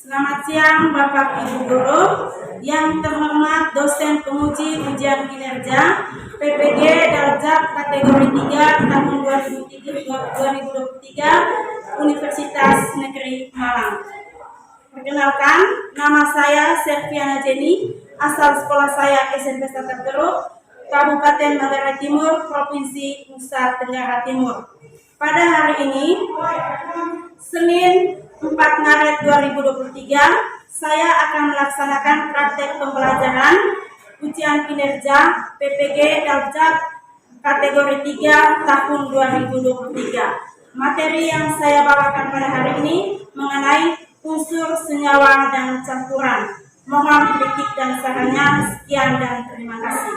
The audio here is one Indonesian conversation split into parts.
Selamat siang Bapak Ibu Guru, yang terhormat dosen penguji ujian kinerja PPG Daljak kategori 3 tahun 2023 Universitas Negeri Malang. Perkenalkan, nama saya Serviana Jenny, asal sekolah saya SMP Stater Geruk, Kabupaten Manggarai Timur, Provinsi Nusa Tenggara Timur. Pada hari ini, Senin 4 Maret 2023, saya akan melaksanakan praktek pembelajaran ujian kinerja PPG Daljak kategori 3 tahun 2023. Materi yang saya bawakan pada hari ini mengenai unsur senyawa dan campuran. Mohon kritik dan sarannya. Sekian dan terima kasih.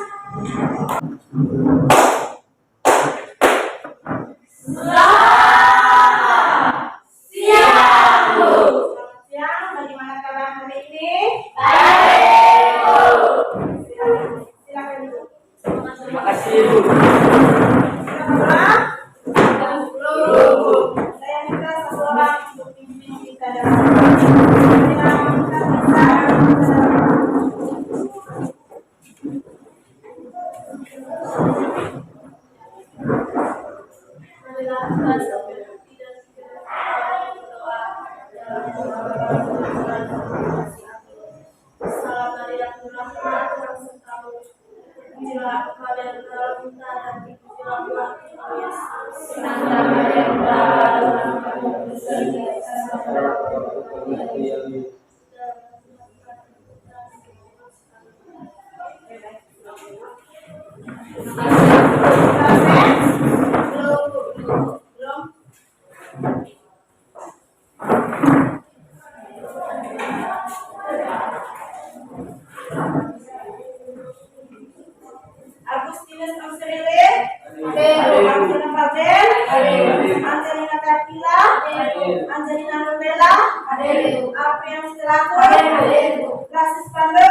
Agustinus Amserile, Angelina Pavel, Angelina Kartila, Angelina Nobela, Aprian Stelato, Rasis Pando,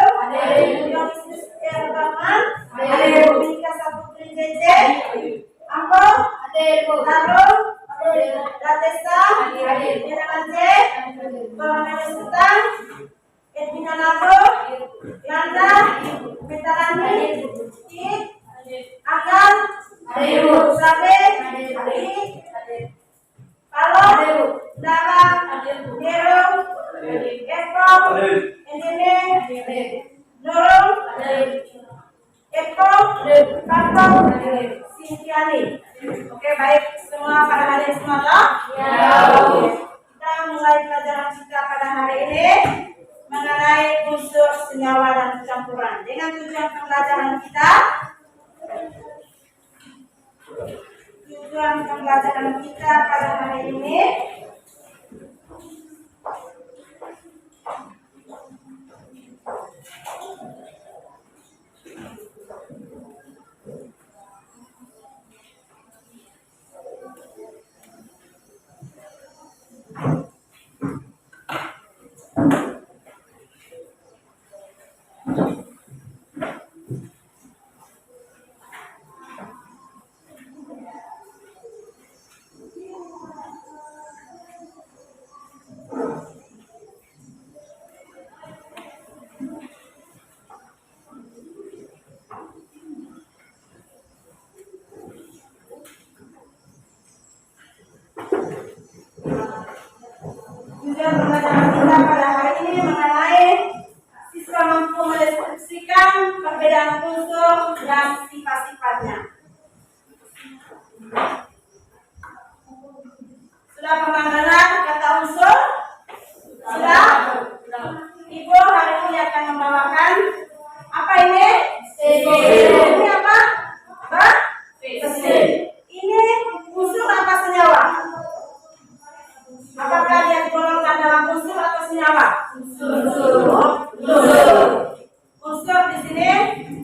Yonis Erbaman, Mika Saputri Jj, Ambo, Laro, Ratesa, Yenamanje, Corona Sultan, Edwina Nado, Yanda, Betalani, Tik, Agan, Sabe, Palo, Dara, Nero, Eko, Endene, Noro, Eko, Kanto, Sintiani. Oke, baik semua pada hari ini semua. Kita mulai pelajaran kita pada hari ini mengenai unsur senyawa dan campuran. Dengan tujuan pembelajaran kita pada hari ini siswa mampu mendeskripsikan perbedaan unsur dan sifat-sifatnya. Sudah pernah dengar kata unsur? Sudah? Ibu hari ini akan membawakan apa ini? Ini apa? Ini unsur apa senyawa? Apakah dia digolongkan dalam unsur atau senyawa? Unsur di sini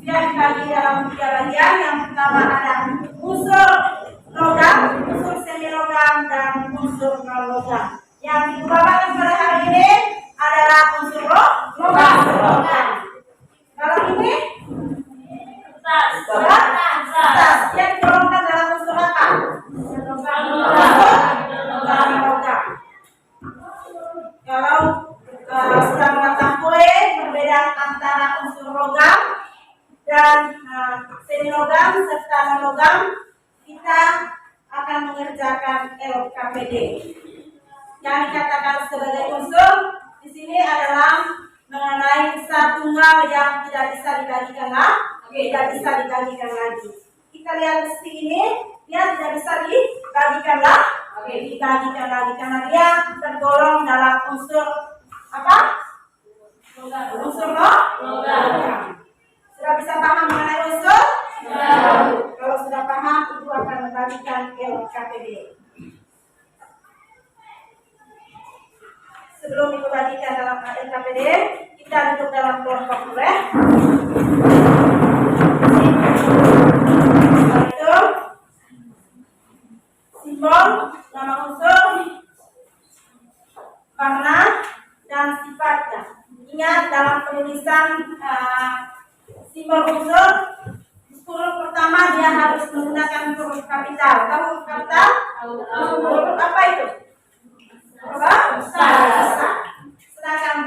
dia dibagi dalam 3 bagian. Yang pertama ada unsur logam, unsur semi logam, dan unsur non logam. Yang dibawakan pada hari ini adalah unsur logam. Kalau ini tas. Yang digolongkan dalam unsur apa? Logam. Kalau program, kita akan mengerjakan LKPD. Yang dikatakan sebagai unsur di sini adalah mengenai satu tunggal yang tidak bisa dibagikan lagi. Kita lihat di sini, dia tidak bisa dibagikan lagi karena dia tergolong dalam unsur apa? Unsur logam. Sudah bisa paham mengenai unsur? Kalau sudah paham, itu akan membagikan LKPD. Sebelum dibagikan dalam LKPD, kita duduk dalam kelompok dulu. Itu simbol, nama unsur, warna, dan sifatnya. Ingat dalam penulisan simbol unsur, huruf pertama dia harus menggunakan huruf kapital. Tahu huruf kapital? Huruf apa itu? Besar. Sedangkan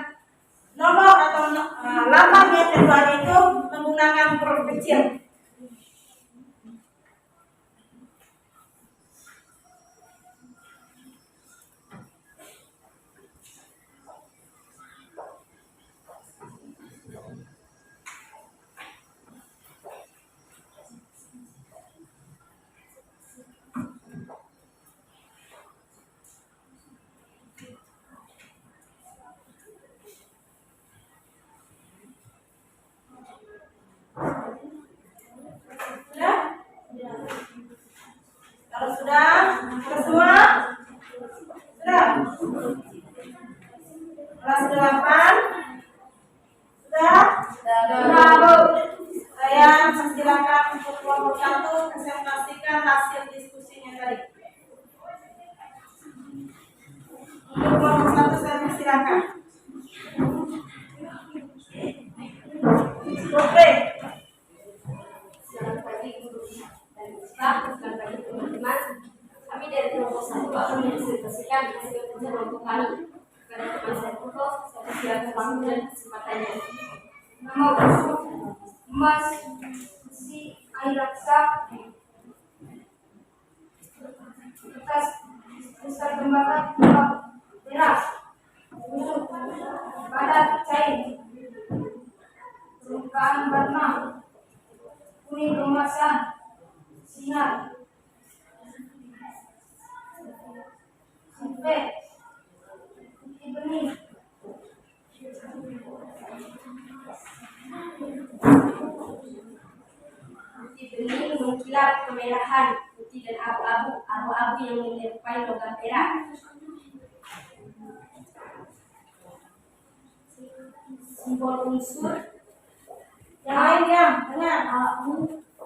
nomor atau lambang yang kedua itu menggunakan huruf kecil. Kalau sudah semua, sudah. Kelas 8, sudah. Saya persilakan untuk kelompok 1 presentasikan hasil diskusinya tadi. Untuk kelompok 1 saya persilakan. Oke. Selamat pagi guru dan staff, selamat pagi teman-teman. Kami dari kelompok 1 akan mempresentasikan hasil kerja kelompok kami. Kepada teman saya Putu, saya silakan waktu dan kesempatannya. Nama unsur emas, besi, air raksa, kertas besar tembaga, perak, busuk, padat, cair, permukaan warna, kuning kemasan, sinar, simpet, putih bening, mengkilap kemerahan, putih dan abu-abu yang menyerupai logam perak. Simbol unsur Yang lainnya, dengar. AU,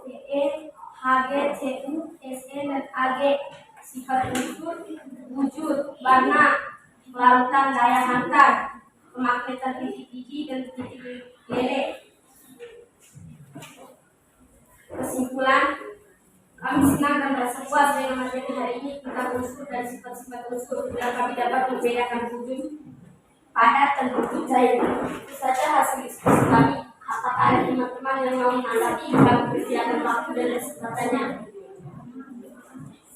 PE, HG, CU, SE, dan AG. Sifat unsur, wujud, warna, kelautan, daya hantar, pemakaian titik gigi dan titik lele. Kesimpulan, kami senang dan merasa puas dengan materi hari ini tentang unsur dan sifat-sifat unsur yang kami dapat membedakan wujud, padat, dan bentuk cair. Itu saja hasil diskusi kami. Apakah ada teman-teman yang mau menanggapi? Kami persilakan waktu dan kesempatannya.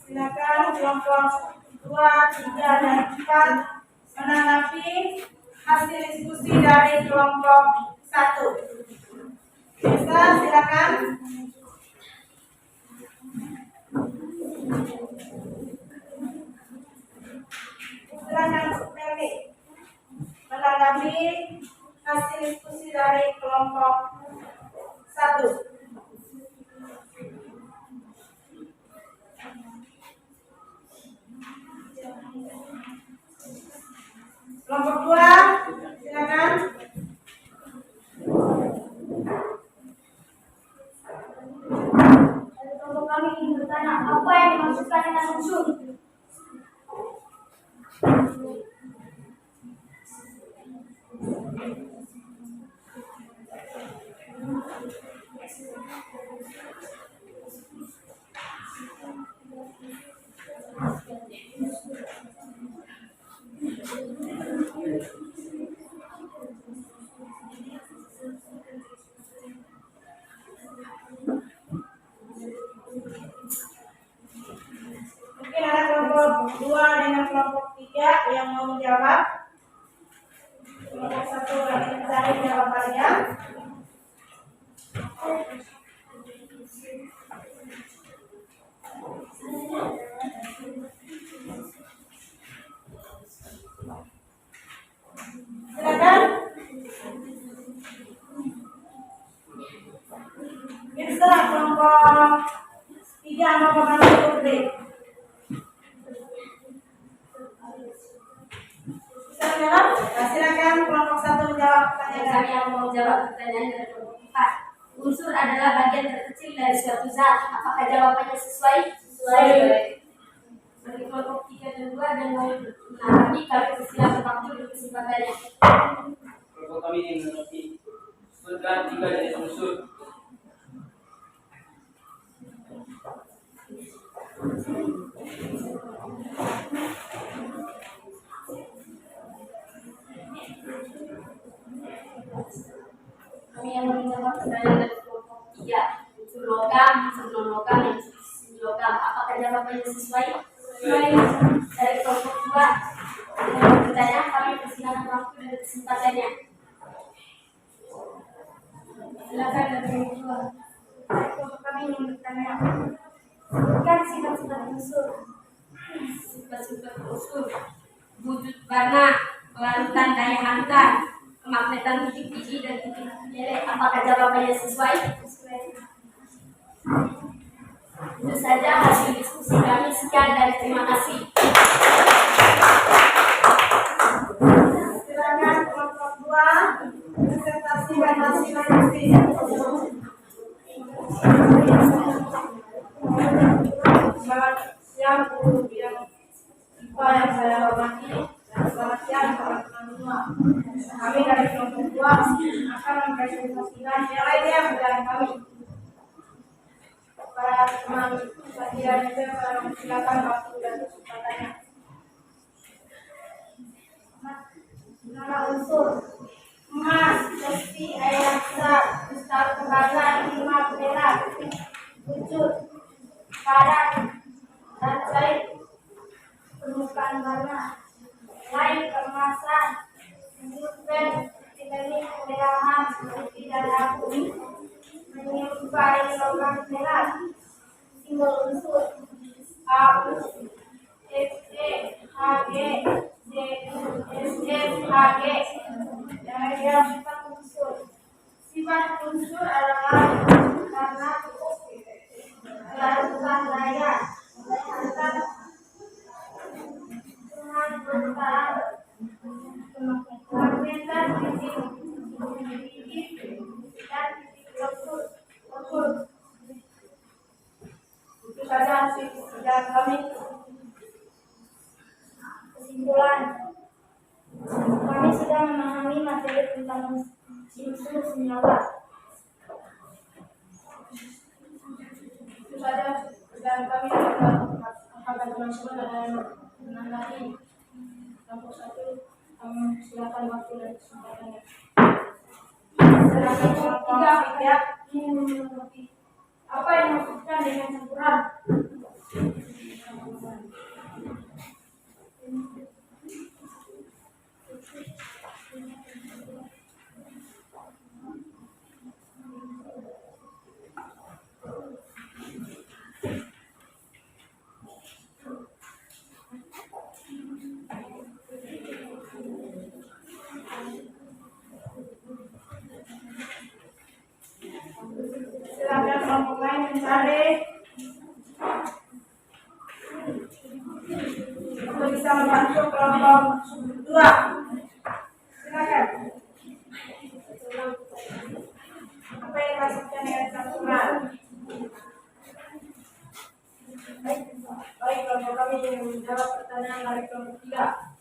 Silakan kelompok 2, 3, dan 4 menanggapi hasil diskusi dari kelompok 1. Bisa silakan. Silakan Melly menanggapi hasil diskusi dari kelompok 1. Kelompok 2, silakan. Kelompok kami ingin bertanya, apa yang dimaksudkan dengan unsur? kelompok 2 dengan kelompok 3 yang mau menjawab. Kelompok 1 lagi mencari jawabannya. Silakan. Bisa kelompok 3 mau membantu Putri. Bisa menjawab? Nah, silakan kelompok 1 menjawab pertanyaan. Kami yang mau jawab pertanyaan dari kelompok 4. Unsur adalah bagian terkecil dari suatu zat. Apakah jawabannya sesuai? Sesuai. Bagi kelompok 3 dan 2 dan mau menanggapi, kami persilakan waktu dan kesempatannya. Kelompok kami yang mengerti sebutkan 3 jenis unsur. Kami yang menjawab pertanyaan dari kelompok 3. Unsur logam, unsur non logam, dan unsur logam. Apakah jawabannya sesuai? Sesuai. Dari kelompok 2 dengan bertanya, kami persilakan waktu dan kesempatannya. Silakan dari kelompok 2. Kelompok kami yang bertanya. Sebutkan sifat-sifat unsur. Sifat-sifat unsur: wujud warna, kelarutan daya angka, kemagnetan titik biji dan titik lele. Apakah jawabannya sesuai? Sesuai. Itu saja hasil diskusi kami. Sekian dan terima kasih. Silakan kelompok 2 presentasi dan hasil diskusi. Selamat siang guru yang IPA yang saya hormati, dan selamat siang teman-teman semua. Kami dari kelompok 2 akan mempresentasikan nilai-nilai pelajaran kami. Para teman pelajaran itu saya mempersilakan waktu dan kesempatannya. Nama unsur: emas, besi, air raksa, kristal tembaga, timah, perak. Wujud: padat dan cair. Permukaan warna: lain keemasan, menyusun, teknik pemerahan, putih dan abu, menyerupai logam perak. Simbol unsur: AU, FE, HG, JU, SF, HG. Yang adalah sifat unsur. Sifat unsur adalah karena kelarutan daya antar dengan permukaan magnetan titik dan titik lokus. Itu saja hasil kerjaan kami. Kesimpulan: kami sudah memahami materi tentang unsur senyawa. Itu saja kerjaan kami. Apakah teman-teman ada yang menanggapi? Kelompok 1, kami silakan waktu dan kesempatannya. Silakan kelompok 3 ingin mengerti apa yang dimaksudkan dengan campuran. Silakan kelompok lain mencari untuk bisa membantu kelompok 2. Silakan. Apa yang dimaksudkan dengan campuran? Baik, kelompok kami yang menjawab pertanyaan dari kelompok 3.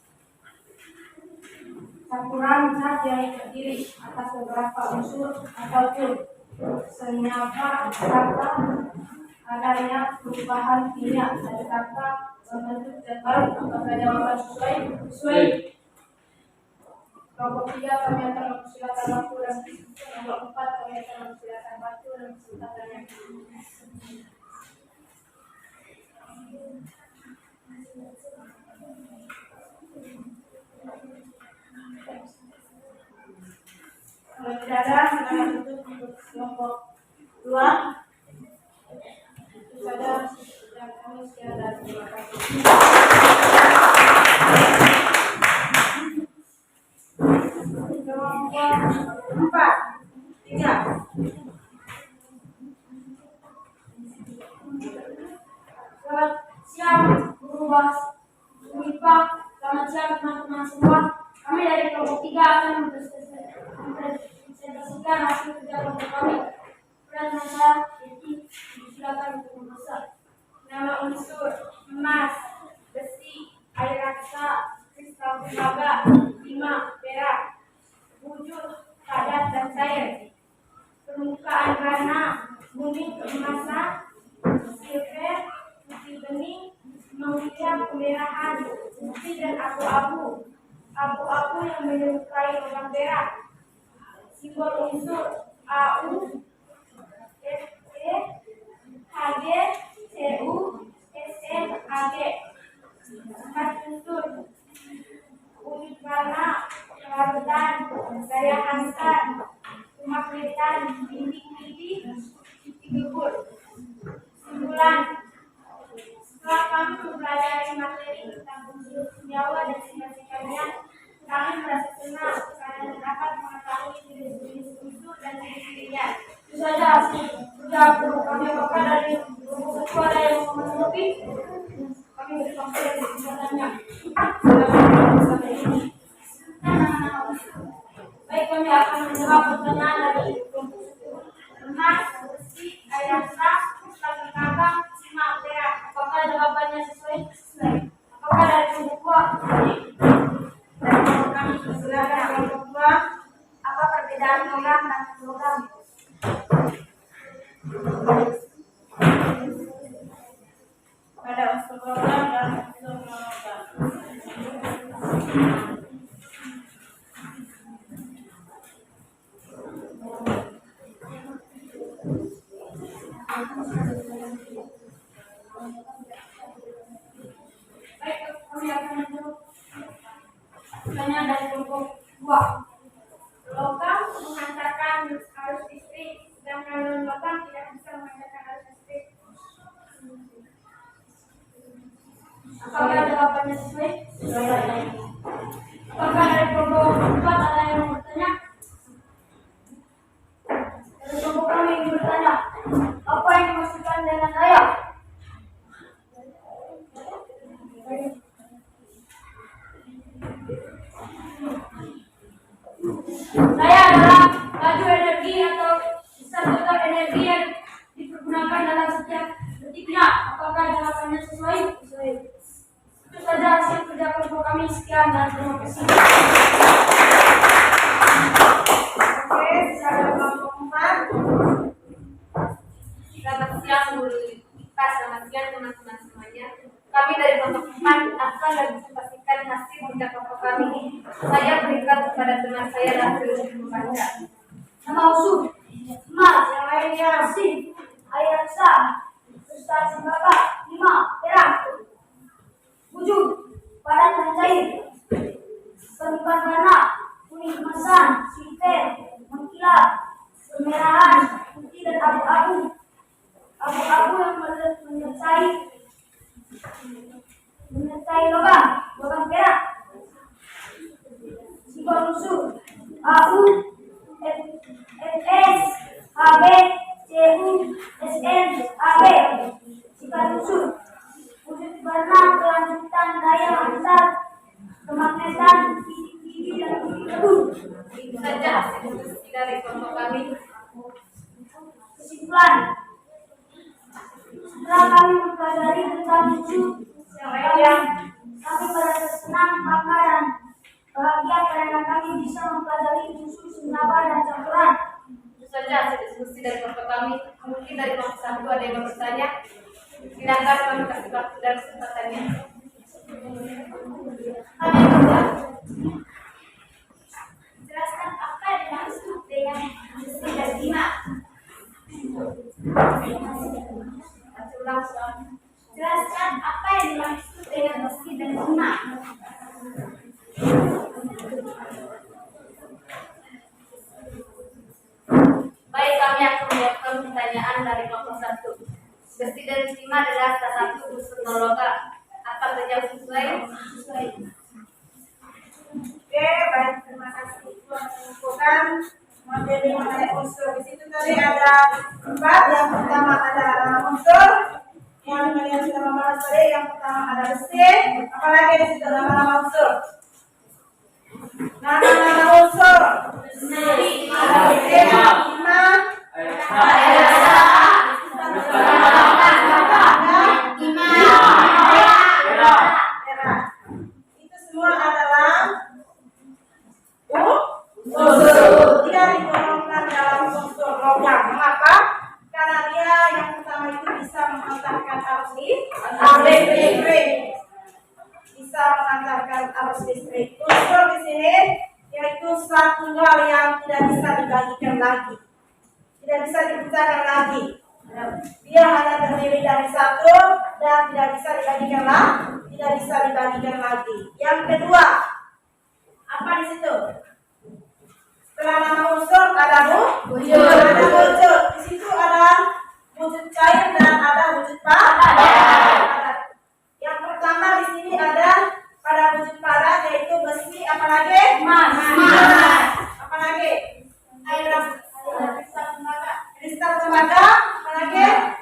Campuran zat yang terdiri atas beberapa unsur ataupun senyawa serta adanya perubahan kimia dari kata berbentuk zat baru. Apakah jawaban sesuai? Sesuai. Kelompok 3 kami akan mempersilakan waktu dan kelompok 4 kami akan mempersilakan waktu dan kesempatannya. Kalau tidak ada, silakan tutup untuk kelompok 2. Itu saja yang kami sekian dan terima kasih. Kelompok 4, 3. Selamat siang, Guru Bas, Guru IPA. Selamat siang teman-teman semua. Kami dari kelompok 3 akan mempresentasikan hasil kerja kelompok kami. Pertanyaan saya, Yeti, silakan untuk membaca. Nama unsur: emas, besi, air raksa, kristal tembaga, timah, perak. Wujud: padat dan cair. Permukaan warna: kuning keemasan, silver, putih bening, menghijau kemerahan, putih dan abu-abu. Abu-abu yang menyerupai logam perak. Simbol unsur: AU, FE, HG, CU, SN, AG. Sifat unsur: wujud warna, larutan, daya hantar, kemagnetan, dinding-dinding, titik gebur. Simpulan: setelah kami mempelajari materi tentang unsur senyawa dan sifat-sifatnya, kami merasa senang karena dapat mengetahui jenis-jenis unsur dan ciri-cirinya. Itu saja hasil kerja kelompok kami. Apakah dari kelompok ketua ada yang mau menanggapi? Kami berikan kesempatannya. Baik, kami akan menjawab pertanyaan dari kelompok emas, besi, air raksa, kristal tembaga, timah, perak. Apakah jawabannya sesuai? Apakah dari kelompok 2? Dari kelompok kami, silakan kelompok 2. Apa perbedaan logam dan logam? Ada unsur logam dan unsur non-logam. Baik, kami akan menjawab pertanyaan dari kelompok 2. Logam menghantarkan arus listrik, sedangkan non-logam tidak bisa menghantarkan arus listrik. Apakah jawabannya sesuai? Apakah dari kelompok 4 ada yang mau bertanya? Dari kelompok kami ingin bertanya, apa yang dimaksudkan dengan ayah? Saya adalah laju energi atau besar total energi yang dipergunakan dalam setiap detiknya. Apakah jawabannya sesuai? Sesuai. Itu saja hasil kerja kelompok kami. Sekian dan terima kasih. Oke, silakan kelompok 4. Selamat siang Guru IPA, selamat siang teman-teman semuanya. Kami dari kelompok 4 akan mempresentasikan hasil kerja kelompok kami. Saya berikan kepada teman saya Raffi untuk membaca. Nama unsur: emas, yang lainnya besi, air raksa, kristal tembaga, timah, perak. Wujud: padat dan cair. Permukaan warna: kuning keemasan, silver, mengkilap, kemerahan, putih dan abu-abu. Abu-abu yang menyertai logam perak. Simbol unsur: AU, FS, HB, CU, SN, AB. Sifat unsur: wujud warna, kelanjutan, daya hantar, kemagnetan, titik-titik dan titik gebur. Itu saja hasil diskusi dari kelompok kami. Kesimpulan: setelah kami mempelajari tentang unsur kami merasa senang, bangga dan bahagia karena kami bisa mempelajari unsur senyawa dan campuran. Itu saja hasil diskusi dari kelompok kami. Mungkin dari kelompok 1 ada yang mau bertanya. Silakan kami kasih waktu dan kesempatannya. Kami juga jelaskan apa yang dimaksud dengan besi dan timah. Ulang soal. Jelaskan apa yang dimaksud dengan besi dan timah. pertanyaan dari kelompok 1. Besi dan timah adalah salah satu unsur non-logam. Apa saja sesuai? Oke, baik, terima kasih. Itu mengumpulkan materi mengenai unsur. Di situ tadi ada 4. Yang pertama ada unsur, yang kalian sudah membahas tadi. Yang pertama ada besi. Apalagi di situ nama-nama unsur. Nama-nama unsur. Besi, timah, itu semua adalah unsur. Dia digolongkan dalam unsur logam. Mengapa? Karena dia yang pertama itu bisa mengantarkan arus listrik. Bisa mengantarkan arus listrik. Unsur di sini yaitu suatu tunggal yang tidak bisa dibagikan lagi, tidak bisa dipecahkan lagi. Dia hanya terdiri dari satu dan tidak bisa dibagikan lagi. Yang kedua, apa di situ? Setelah nama unsur ada wujud. Di situ ada wujud cair dan ada wujud padat. Yang pertama di sini ada pada wujud padat yaitu besi, apalagi emas. Apalagi kristal tembaga, apalagi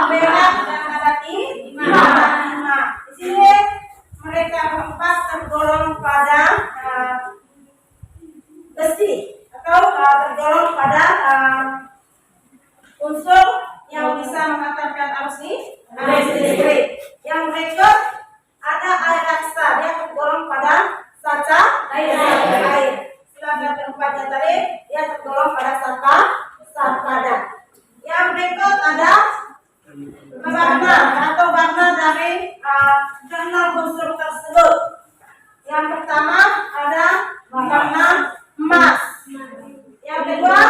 perak dan ada timah. Di sini mereka berempat tergolong pada besi atau tergolong pada unsur yang bisa mengantarkan arus listrik. Yang berikut ada air raksa, dia tergolong pada saca air. Setelah tempatnya tadi dia tergolong pada saca padat. Yang berikut ada warna dari keenam unsur tersebut. Yang pertama ada warna emas. Yang kedua,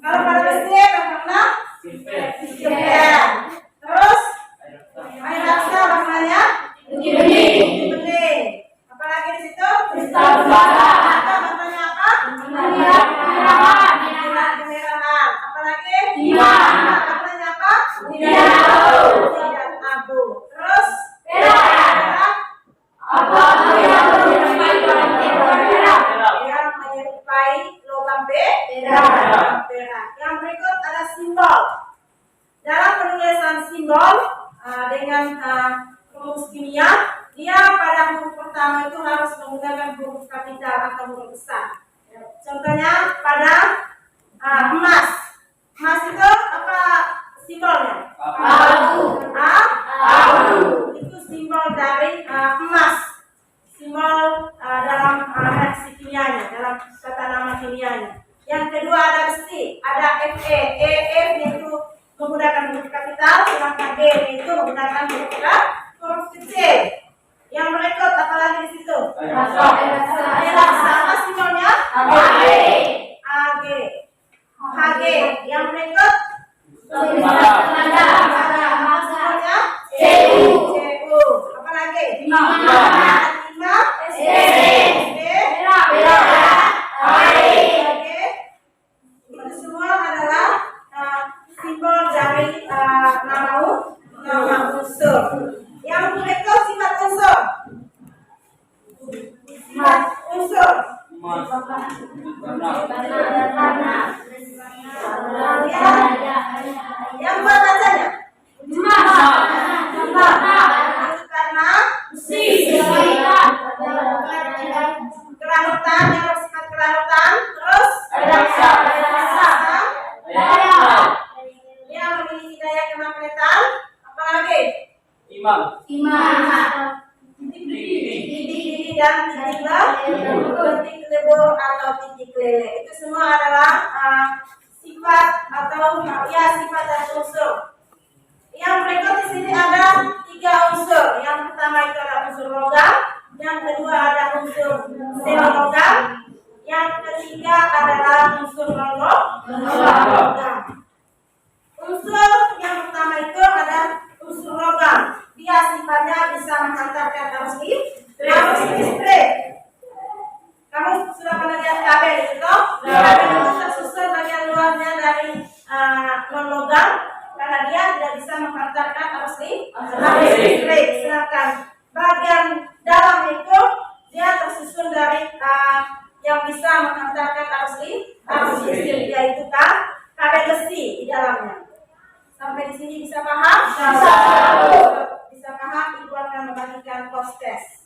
kalau pada besi ada warna silver. Terus air raksa warnanya bening. Apalagi di situ kristal tembaga warnanya apa? Kemerahan. Apalagi warnanya apa? Dan abu. Terus perak yang menyerupai logam perak. Yang berikut ada simbol. Dalam penulisan simbol dengan rumus kimia, dia pada huruf pertama itu harus menggunakan huruf kapital atau huruf besar. Contohnya pada emas. Emas itu apa simbolnya? Abu. Itu simbol dari emas. Simbol dalam reaksi kimianya, dalam tata nama kimianya. Yang kedua ada besi, ada Fe. F yaitu menggunakan huruf kapital, sedangkan B yaitu menggunakan huruf kecil. Yang berikut apa lagi di situ? Air raksa. Apa simbolnya? Ag. Hg. Yang berikut? Apa simbolnya? Cu. Apa lagi? Timah. Itu semua adalah simbol dari nama unsur. Yang berikut sifat unsur. Yang buat bacanya? Karena kelarutan, yang bersifat kelarutan. Terus yang memiliki daya kemagnetan. Apalagi? Timah. Titik dan titik lebur atau titik lele. Itu semua adalah sifat atau sifat dan unsur. Yang berikut di sini ada 3 unsur. Yang pertama itu ada unsur logam, yang kedua ada unsur semi-logam, yang ketiga adalah unsur non-logam. Unsur yang pertama itu ada unsur logam. Dia sifatnya bisa menghantarkan arus listrik. Kamu sudah pernah lihat kabel itu? Kabel itu tersusun bagian luarnya dari non yang bisa mengantarkan arus listrik, yaitu kabel besi di dalamnya. Sampai di sini bisa paham? Bisa paham, Ibu akan membagikan post test.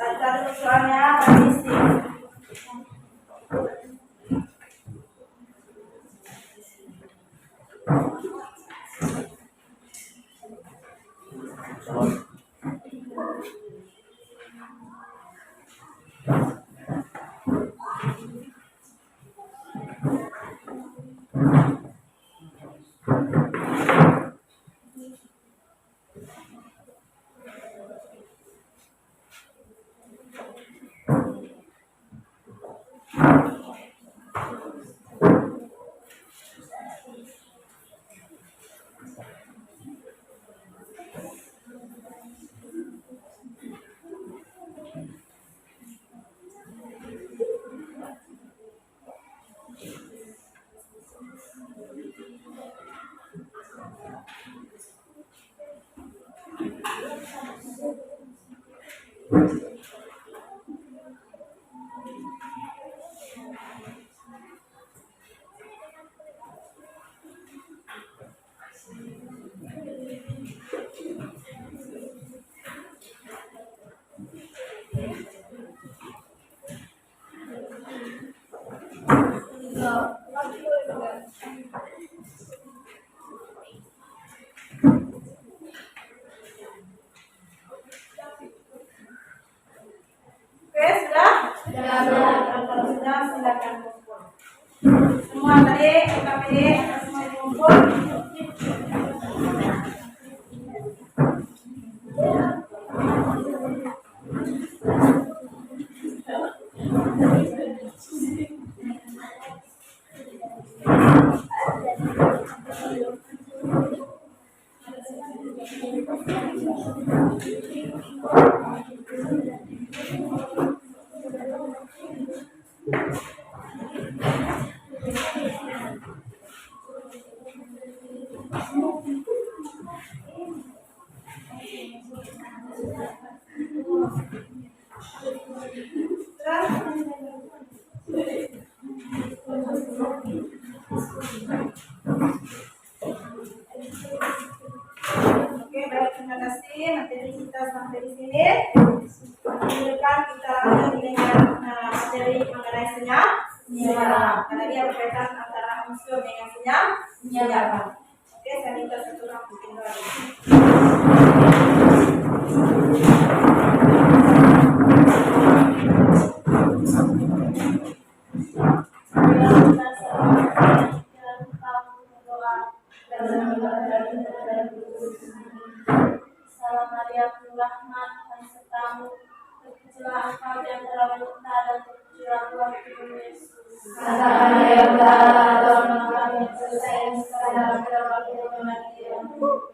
Baca dulu soalnya, permisi. Oke, sudah? Kalau sudah, silakan kumpul. Semua tadi, KPD, semua dikumpul. Oke, baik, terima kasih. Materi kita sampai di sini. Minggu depan kita lanjut dengan materi mengenai senyap. Karena dia berkaitan antara unsur dengan senyap. Oke, saya minta satu orang bikin lagi. Salam Maria penuh rahmat, Tuhan sertamu, terpujilah engkau di antara wanita dan terpujilah buah tubuhmu Yesus. Santa Maria, Bunda Allah, Doa Tuhan, yang selesai, sekarang dalam kehidupan kita.